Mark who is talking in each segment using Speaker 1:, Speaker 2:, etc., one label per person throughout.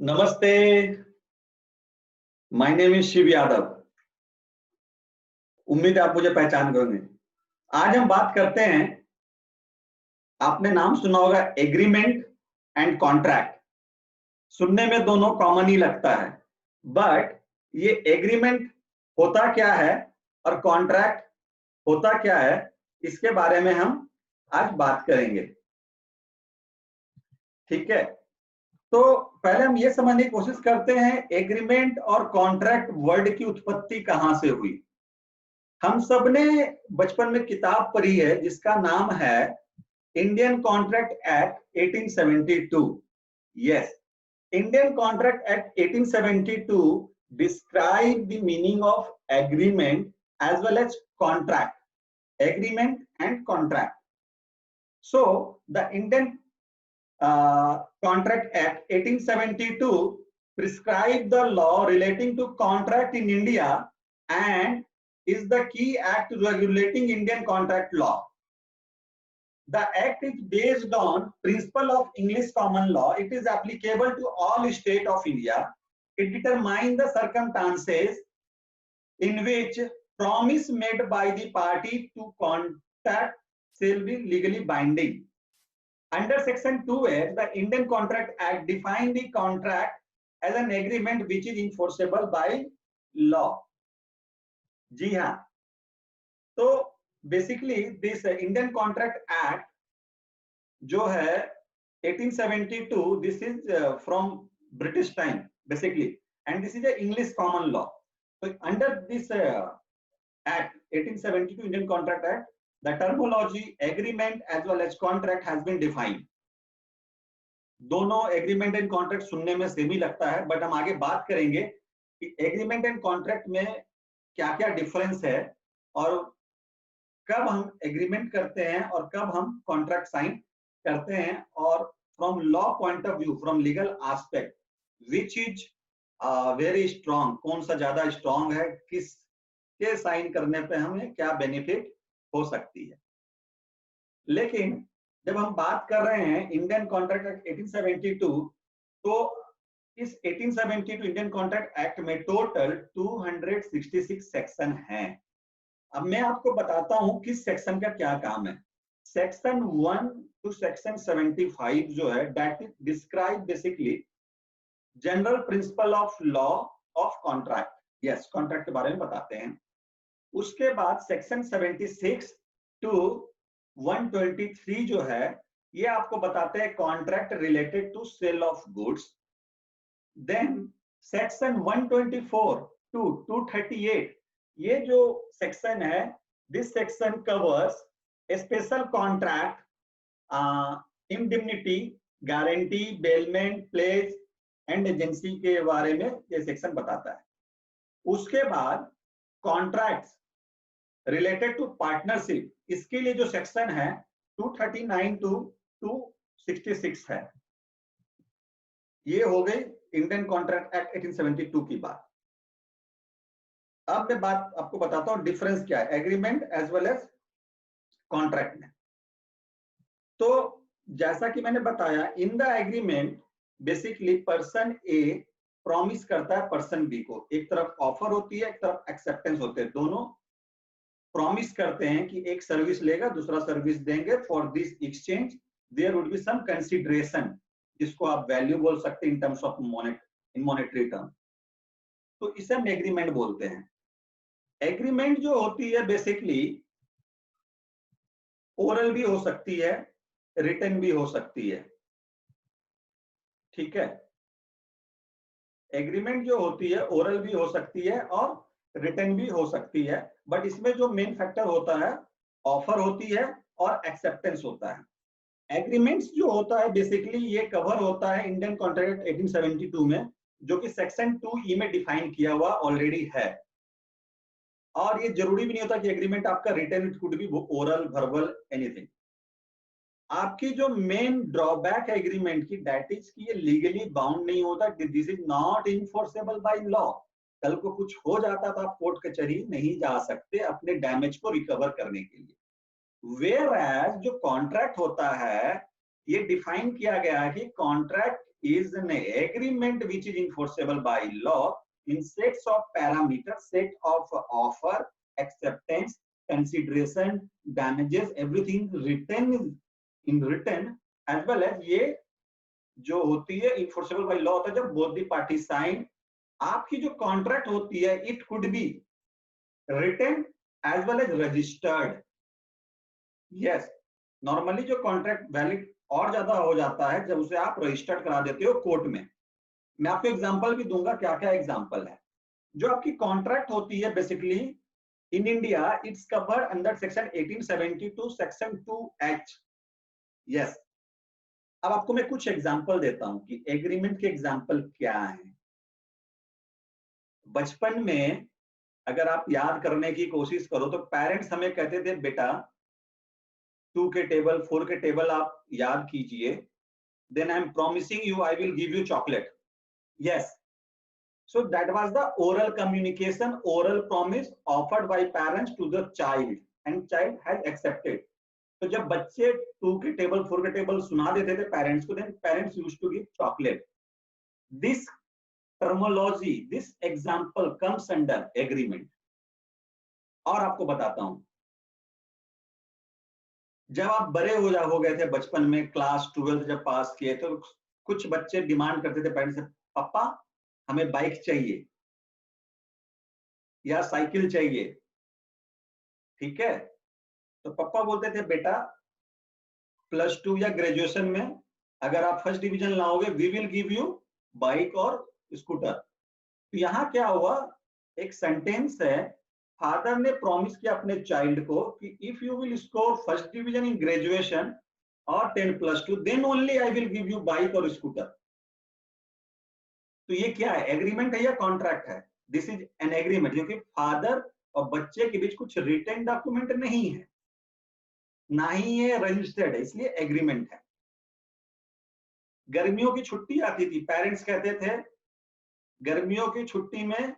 Speaker 1: नमस्ते, my name is Shiv Yadav. उम्मीद है आप मुझे पहचान गए होंगे। आज हम बात करते हैं, आपने नाम सुना होगा एग्रीमेंट एंड कॉन्ट्रैक्ट। सुनने में दोनों कॉमन ही लगता है, बट ये एग्रीमेंट होता क्या है और कॉन्ट्रैक्ट होता क्या है, इसके बारे में हम आज बात करेंगे। ठीक है, तो पहले हम ये समझने की कोशिश करते हैं एग्रीमेंट और कॉन्ट्रैक्ट वर्ड की उत्पत्ति कहां से हुई। हम सब ने बचपन में किताब पढ़ी है जिसका नाम है Indian contract act 1872। Yes, Indian contract act 1872 describe the meaning of agreement as well as contract, agreement and contract. So the Indian Contract Act 1872 prescribed the law relating to contract in India and is the key act regulating Indian contract law. The act is based on principle of English common law. It is applicable to all states of India. It determines the circumstances in which promise made by the party to contract shall be legally binding. Under section 2A, the Indian Contract Act defines the contract as an agreement which is enforceable by law. जी हाँ, तो basically this Indian contract act जो है 1872, this is from British time basically, and this is English common law. तो under this act 1872 Indian contract act, the terminology agreement as well as contract has been defined. दोनों agreement and contract सुनने में same ही लगता है, but हम आगे बात करेंगे कि एग्रीमेंट एंड कॉन्ट्रैक्ट में क्या क्या डिफरेंस है और कब हम एग्रीमेंट करते हैं और कब हम कॉन्ट्रैक्ट साइन करते हैं, और from law point of view, from legal aspect, which is very strong, कौन सा ज्यादा स्ट्रॉन्ग है, किस के साइन करने पे हमें क्या बेनिफिट हो सकती है। लेकिन जब हम बात कर रहे हैं इंडियन कॉन्ट्रैक्ट एक्ट 1872, तो इस 1872 इंडियन कॉन्ट्रैक्ट एक्ट में टोटल 266 सेक्शन हैं। अब मैं आपको बताता हूं किस सेक्शन का क्या काम है। सेक्शन 1 टू सेक्शन 75 जो है, that is describe basically general principle of law of contract. Yes, contract के बारे में बताते हैं। उसके बाद सेक्शन 76 टू 123 जो है, ये आपको बताते हैं contract related to sale of goods. Then section 124 to 238, ये जो सेक्शन है, this section covers special contract, indemnity, guarantee, bailment, pledge and agency के बारे में ये सेक्शन बताता है। उसके बाद कॉन्ट्रैक्ट्स रिलेटेड टू पार्टनरशिप, इसके लिए जो सेक्शन है 239 टू 266 है। ये हो गई इंडियन कॉन्ट्रैक्ट एक्ट 1872 की बात। अब मैं बात आपको बताता हूं डिफरेंस क्या है agreement as well as contract में। तो जैसा कि मैंने बताया, in the agreement basically person A promise करता है पर्सन बी को, एक तरफ ऑफर होती है, एक तरफ एक्सेप्टेंस होते हैं, दोनों प्रॉमिस करते हैं कि एक सर्विस लेगा, दूसरा सर्विस देंगे। For this exchange there would be some consideration, जिसको आप वैल्यू बोल सकते हैं in terms of monetary term. तो इसे हम एग्रीमेंट बोलते हैं। एग्रीमेंट जो होती है बेसिकली ओरल भी हो सकती है, रिटन भी हो सकती है। ठीक है, एग्रीमेंट जो होती है ओरल भी हो सकती है और रिटन भी हो सकती है, बट इसमें जो मेन फैक्टर होता है ऑफर होती है और एक्सेप्टेंस होता है। एग्रीमेंट्स जो होता है बेसिकली ये कवर होता है इंडियन कॉन्ट्रैक्ट 1872 में, जो कि सेक्शन 2E में डिफाइन किया हुआ ऑलरेडी है। और ये जरूरी भी नहीं होता कि एग्रीमेंट आपका written, it could be oral, verbal, anything. आपकी जो मेन ड्रॉबैक है एग्रीमेंट की, दैट इज कि ये लीगली बाउंड नहीं होता, this is not enforceable by law. कल को कुछ हो जाता तो आप कोर्ट कचहरी नहीं जा सकते अपने डैमेज को रिकवर करने के लिए। वेयर एज जो कॉन्ट्रैक्ट होता है ये डिफाइन किया गया है कि contract is an agreement which is enforceable by law in sets of parameter, set of offer, acceptance, consideration, damages, everything written in written as well as. ये जो होती है इन्फोर्सेबल बाय लॉ होता है जब बोथ द पार्टी साइन। आपकी जो contract होती है it could be written as well as registered. Yes, normally जो कॉन्ट्रैक्ट वैलिड और ज्यादा हो जाता है जब उसे आप रजिस्टर्ड करा देते हो कोर्ट में। मैं आपको एग्जांपल भी दूंगा, क्या क्या एग्जांपल है। जो आपकी कॉन्ट्रैक्ट होती है basically in India it's covered under section 1872 section 2H। Yes, अब आपको मैं कुछ एग्जांपल देता हूं कि एग्रीमेंट के एग्जांपल क्या है। बचपन में अगर आप याद करने की कोशिश करो तो पेरेंट्स हमें कहते थे बेटा 2 के टेबल 4 के टेबल आप याद कीजिए, then I am promising you I will give you chocolate. Yes, so that was the oral communication, oral promise offered by parents to the child and child has accepted. तो जब बच्चे 2 के table 4 के table सुना देते थे parents को, then parents used to give chocolate. This terminology, this example comes under agreement. और आपको बताता हूं, जब आप बड़े हो गए थे बचपन में, क्लास 12 जब पास किए तो कुछ बच्चे डिमांड करते थे पेरेंट्स से, पापा हमें बाइक चाहिए या साइकिल चाहिए। ठीक है, तो पापा बोलते थे बेटा +2 या ग्रेजुएशन में अगर आप फर्स्ट डिवीजन लाओगे we will give you bike और स्कूटर। तो यहाँ क्या हुआ, एक सेंटेंस है, फादर ने प्रॉमिस किया अपने चाइल्ड को कि if you will score first division in graduation और 10+2 then only I will give you bike और स्कूटर। तो ये क्या है, एग्रीमेंट है या कॉन्ट्रैक्ट है? दिस इज एन एग्रीमेंट, क्योंकि फादर और बच्चे के बीच कुछ रिटन डॉक्यूमेंट नहीं है, ना ही ये रजिस्टर्ड है, इसलिए एग्रीमेंट है। गर्मियों की छुट्टी आती थी, पेरेंट्स कहते थे गर्मियों की छुट्टी में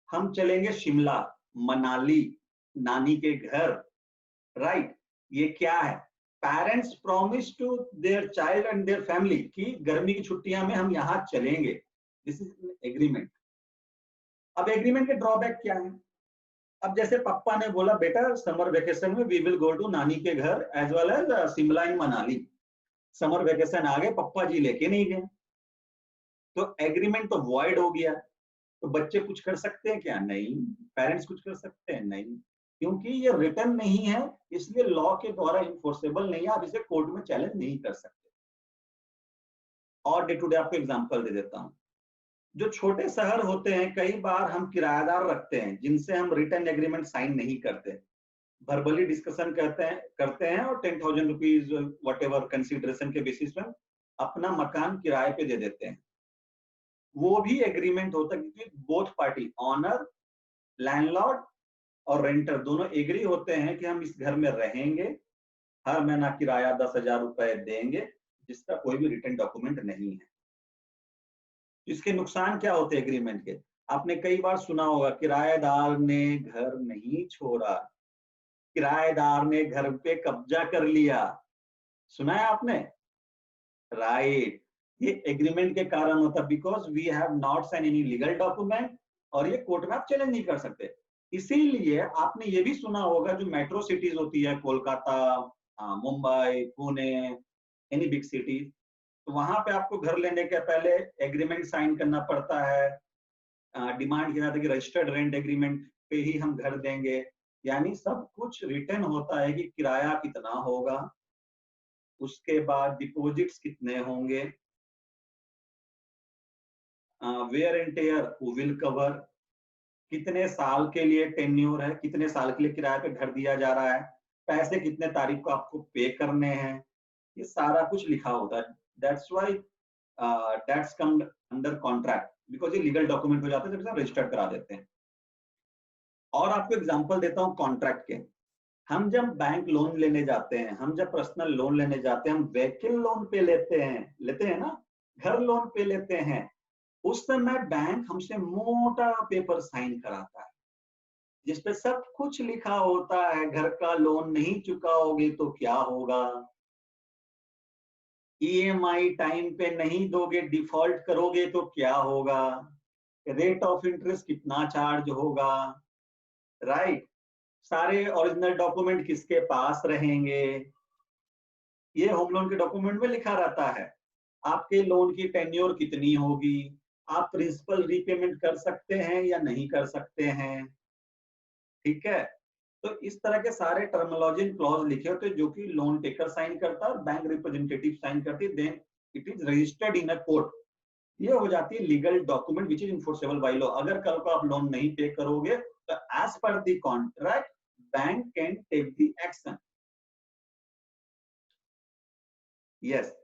Speaker 1: हम चलेंगे शिमला, मनाली, नानी के घर। राइट, ये क्या है, parents promise to their child and their family कि गर्मी की छुट्टियां में हम यहाँ चलेंगे। This is agreement. अब एग्रीमेंट के ड्रॉबैक क्या है? अब जैसे पापा ने बोला बेटा समर वेकेशन में वी विल गो टू नानी के घर as well as Shimla and Manali. Summer vacation आ गए, पप्पा जी लेके नहीं गए, तो एग्रीमेंट तो वॉइड हो गया। तो बच्चे कुछ कर सकते हैं क्या? नहीं। पेरेंट्स कुछ कर सकते हैं? नहीं, क्योंकि ये रिटर्न नहीं है, इसलिए लॉ के द्वारा इन्फोर्सेबल नहीं है, आप इसे कोर्ट में चैलेंज नहीं कर सकते। और डे टू डे आपको एग्जांपल दे देता हूं। जो छोटे शहर होते हैं कई बार हम किराएदार रखते हैं जिनसे हम रिटर्न एग्रीमेंट साइन नहीं करते, वर्बली डिस्कशन करते हैं और 10,000 रुपीज वट एवर कंसिडरेशन के बेसिस में अपना मकान किराए पे दे देते हैं। वो भी एग्रीमेंट होता है क्योंकि बोथ पार्टी, ऑनर, लैंडलॉर्ड और रेंटर दोनों एग्री होते हैं कि हम इस घर में रहेंगे, हर महीना किराया 10,000 रुपए देंगे, जिसका कोई भी रिटर्न डॉक्यूमेंट नहीं है। इसके नुकसान क्या होते हैं एग्रीमेंट के? आपने कई बार सुना होगा किराएदार ने घर नहीं छोड़ा, किराएदार ने घर पे कब्जा कर लिया। सुना है आपने? राइट, ये एग्रीमेंट के कारण होता है, because we have not sign any legal document, और ये कोर्ट में आप चैलेंज नहीं कर सकते। इसीलिए आपने ये भी सुना होगा जो मेट्रो सिटीज होती है, Kolkata, Mumbai, Pune, any big city, तो वहां पे आपको घर लेने के पहले एग्रीमेंट साइन करना पड़ता है। डिमांड किया जाता है कि रजिस्टर्ड रेंट एग्रीमेंट पे ही हम घर देंगे, यानी सब कुछ रिटर्न होता है कि किराया कितना होगा, उसके बाद डिपॉजिट्स कितने होंगे, wear and tear who will cover, कितने साल के लिए टेन्योर है, कितने साल के लिए किराए पे घर दिया जा रहा है, पैसे कितने तारीख को आपको पे करने हैं, ये सारा कुछ लिखा होता है। That's why that's come under contract, because ये लीगल डॉक्यूमेंट हो जाते हैं जब हम रजिस्टर्ड करा देते हैं। और आपको एग्जांपल देता हूँ कॉन्ट्रैक्ट के। हम जब बैंक लोन लेने जाते हैं, हम जब पर्सनल लोन लेने जाते हैं, हम व्हीकल लोन पे लेते हैं ना, घर लोन पे लेते हैं, उस समय बैंक हमसे मोटा पेपर साइन कराता है जिसपे सब कुछ लिखा होता है, घर का लोन नहीं चुकाओगे तो क्या होगा। ईएमआई टाइम पे नहीं दोगे, डिफॉल्ट करोगे तो क्या होगा, रेट ऑफ इंटरेस्ट कितना चार्ज होगा, राइट, सारे ओरिजिनल डॉक्यूमेंट किसके पास रहेंगे, ये होम लोन के डॉक्यूमेंट में लिखा रहता है। आपके लोन की टेन्योर कितनी होगी, आप प्रिंसिपल रीपेमेंट कर सकते हैं या नहीं कर सकते हैं, ठीक है। तो इस तरह के सारे टर्मिनोलॉजी क्लॉज लिखे होते हैं जो कि लोन टेकर साइन करता है और बैंक रिप्रेजेंटेटिव साइन करती है, then it is registered in a court. ये हो जाती है legal document which is enforceable by law. अगर कल को आप लोन नहीं पे करोगे तो as per the contract bank can take the action. Yes,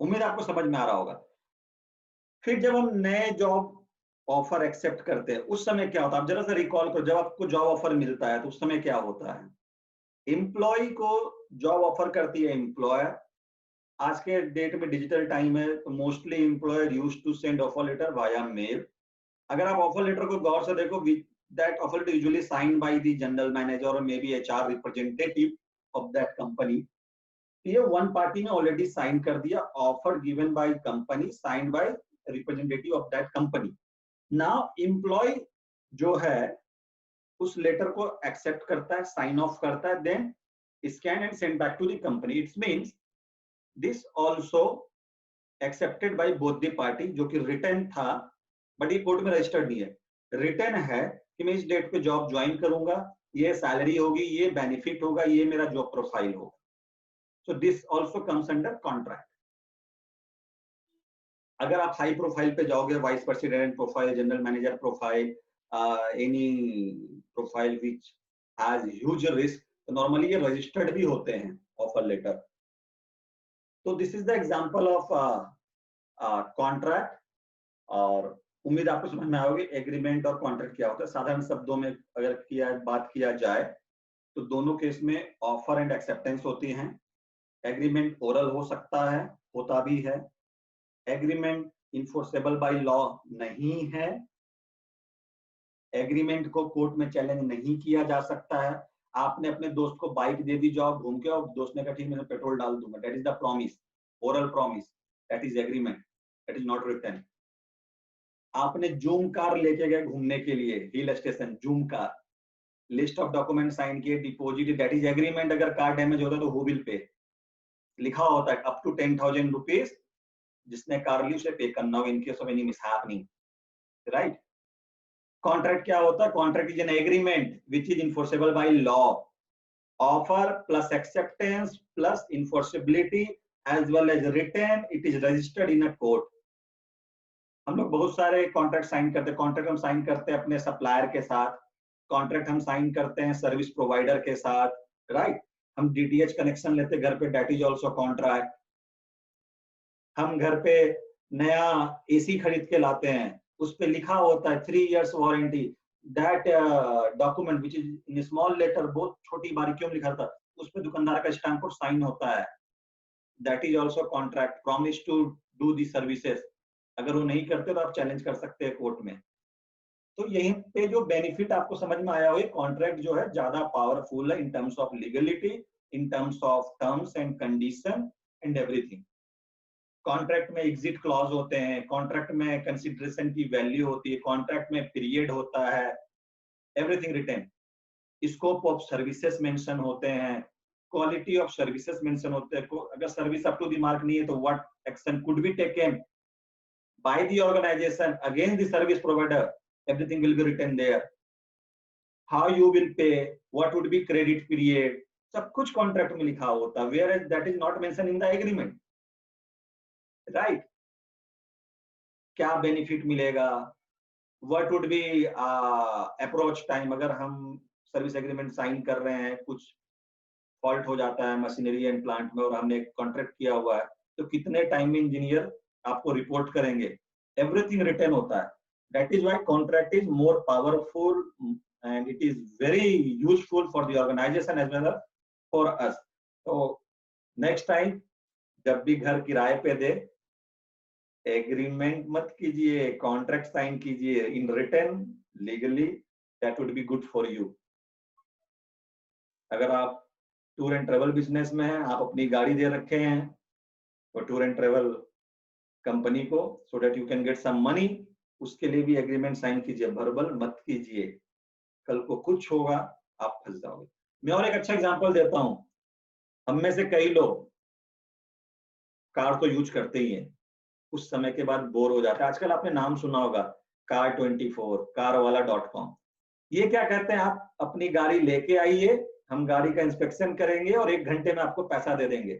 Speaker 1: उम्मीद आपको समझ में आ रहा होगा। फिर जब हम नए जॉब ऑफर एक्सेप्ट करते हैं उस समय क्या होता है, आप जरा सा रिकॉल करो, जब आपको जॉब ऑफर मिलता है तो उस समय क्या होता है। एम्प्लॉय को जॉब ऑफर करती है एम्प्लॉयर। आज के डेट में डिजिटल टाइम है तो mostly employer used to send offer letter via mail. अगर आप ऑफर लेटर को गौर से देखो, that offer letter usually signed by the general manager और maybe HR representative of that company. ये वन पार्टी ने ऑलरेडी साइन कर दिया, offer given by company signed by representative of that company. Now employ जो है उस letter को accept करता है, साइन ऑफ करता है, then scan and send back to the company. It's means this also accepted by both the party, जो कि रिटर्न था बट ये कोर्ट में रजिस्टर्ड नहीं है। रिटर्न है कि मैं इस डेट पे जॉब ज्वाइन करूंगा, ये सैलरी होगी, ये बेनिफिट होगा, ये मेरा जॉब प्रोफाइल होगा। So this also comes under contract. अगर आप हाई प्रोफाइल पे जाओगे, vice president profile, general manager profile, any profile which has huge risk, तो नॉर्मली ये रजिस्टर्ड भी होते हैं ऑफर लेटर। तो this is the example of contract. और उम्मीद आपको समझ में आओगे एग्रीमेंट और कॉन्ट्रैक्ट क्या होता है। साधारण शब्दों में अगर बात किया जाए तो दोनों केस में ऑफर एंड एक्सेप्टेंस होती हैं। एग्रीमेंट ओरल हो सकता है, होता भी है। एग्रीमेंट इन्फोर्सेबल बाय लॉ नहीं है। एग्रीमेंट को कोर्ट में चैलेंज नहीं किया जा सकता है। आपने अपने दोस्त को बाइक दे दी जॉब घूम के, और दोस्त ने कहा ठीक मैं पेट्रोल डाल दूंगा, that is the promise, oral promise, that is agreement, that is not written. आपने जूम कार लेके गए घूमने के लिए hill station, Zoomcar, list of document sign किए, डिपॉजिट, दैट इज एग्रीमेंट। अगर कार डैमेज होता है तो हु विल पे, लिखा होता है अप टू 10,000 रुपीज जिसने कार ली उसे पे करना हो in case of any mishappening, right. Contract क्या होता है, contract is an agreement which is enforceable by law. Offer plus acceptance plus enforceability as well as written, it is registered in a court. हम लोग बहुत सारे contract sign करते हैं। Contract हम साइन करते हैं अपने सप्लायर के साथ, कॉन्ट्रैक्ट हम साइन करते हैं सर्विस प्रोवाइडर के साथ, राइट। हम डीटीएच कनेक्शन लेते हैं घर पे, दैट इज आल्सो कॉन्ट्रैक्ट। हम घर पे नया एसी खरीद के लाते हैं, उस पे लिखा होता है 3 years warranty, that document which is in small letter, बहुत छोटी बारीकियों में लिखा था, उस पे दुकानदार का स्टैम्प और साइन होता है, that is also contract. Promise to do the services, अगर वो नहीं करते तो आप चैलेंज कर सकते हैं कोर्ट में। तो यहीं पे जो बेनिफिट आपको समझ में आया हो, कॉन्ट्रैक्ट जो है ज्यादा पावरफुल है इन terms of legality, in terms of terms and condition and everything. Contract में एग्जिट क्लॉज होते हैं, कॉन्ट्रैक्ट में कंसिडरेशन की वैल्यू होती है, कॉन्ट्रैक्ट में पीरियड होता है, everything written. Scope of services mention होते हैं, क्वालिटी ऑफ सर्विसेज मेंशन होते हैं। अगर service up to the mark नहीं है तो what action could be taken by the organization against the service provider, everything will be written there. How you will pay, what would be credit period, सब कुछ contract में लिखा होता है, whereas that is not mentioned in the agreement, right? क्या benefit मिलेगा, what would be approach time, अगर हम सर्विस एग्रीमेंट साइन कर रहे हैं, कुछ फॉल्ट हो जाता है मशीनरी एंड प्लांट में और हमने कॉन्ट्रैक्ट किया हुआ है, तो कितने टाइम में इंजीनियर आपको रिपोर्ट करेंगे, एवरीथिंग रिटर्न होता है। That is why contract is more powerful and it is very useful for the organization as well as for us. So next time जब भी घर किराए पे दे, एग्रीमेंट मत कीजिए, कॉन्ट्रैक्ट साइन कीजिए in return legally, that would be good for you. अगर आप टूर एंड ट्रेवल बिजनेस में हैं, आप अपनी गाड़ी दे रखे हैं, और टूर एंड ट्रेवल कंपनी को, so that you can get some money. उसके लिए भी एग्रीमेंट साइन कीजिए, वर्बल मत कीजिए, कल को कुछ होगा आप फंस जाओगे। मैं और एक अच्छा एग्जांपल देता हूं। हम में से कई लोग कार तो यूज करते ही हैं, कुछ समय के बाद बोर हो जाते हैं। आजकल आपने नाम सुना होगा car24, carwala.com। ये क्या कहते हैं, आप अपनी गाड़ी लेके आइए, हम गाड़ी का इंस्पेक्शन करेंगे और 1 घंटे में आपको पैसा दे देंगे।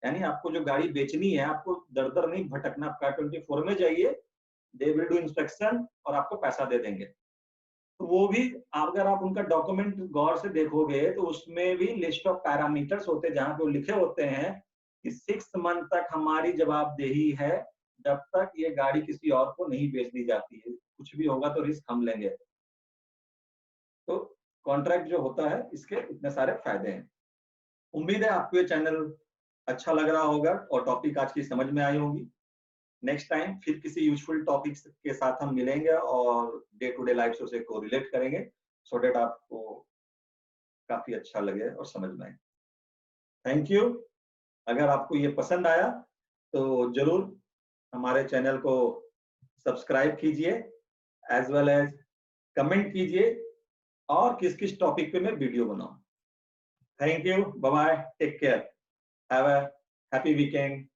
Speaker 1: यानी आपको जो गाड़ी बेचनी है, आपको दर दर नहीं भटकना, आप car24 में जाइए, दे विल डू इंस्पेक्शन और आपको पैसा दे देंगे। तो वो भी अगर आप उनका डॉक्यूमेंट गौर से देखोगे तो उसमें भी लिस्ट ऑफ पैरामीटर्स होते हैं, जहां पे वो लिखे होते हैं कि 6 मंथ तक हमारी जवाबदेही है, जब तक ये गाड़ी किसी और को नहीं बेच दी जाती है। कुछ भी होगा तो रिस्क हम लेंगे। तो कॉन्ट्रैक्ट जो होता है, इसके इतने सारे फायदे हैं। उम्मीद है आपको ये चैनल अच्छा लग रहा होगा और टॉपिक आज की समझ में आई होगी। नेक्स्ट टाइम फिर किसी यूजफुल टॉपिक्स के साथ हम मिलेंगे और डे टू डे लाइफ से उसे कोरिलेट करेंगे, सो दैट आपको काफी अच्छा लगे और समझ में आए। Thank you. अगर आपको ये पसंद आया तो जरूर हमारे चैनल को सब्सक्राइब कीजिए, एज वेल एज कमेंट कीजिए और किस किस टॉपिक पे मैं वीडियो बनाऊं। Thank you, bye bye, take care, have a happy weekend.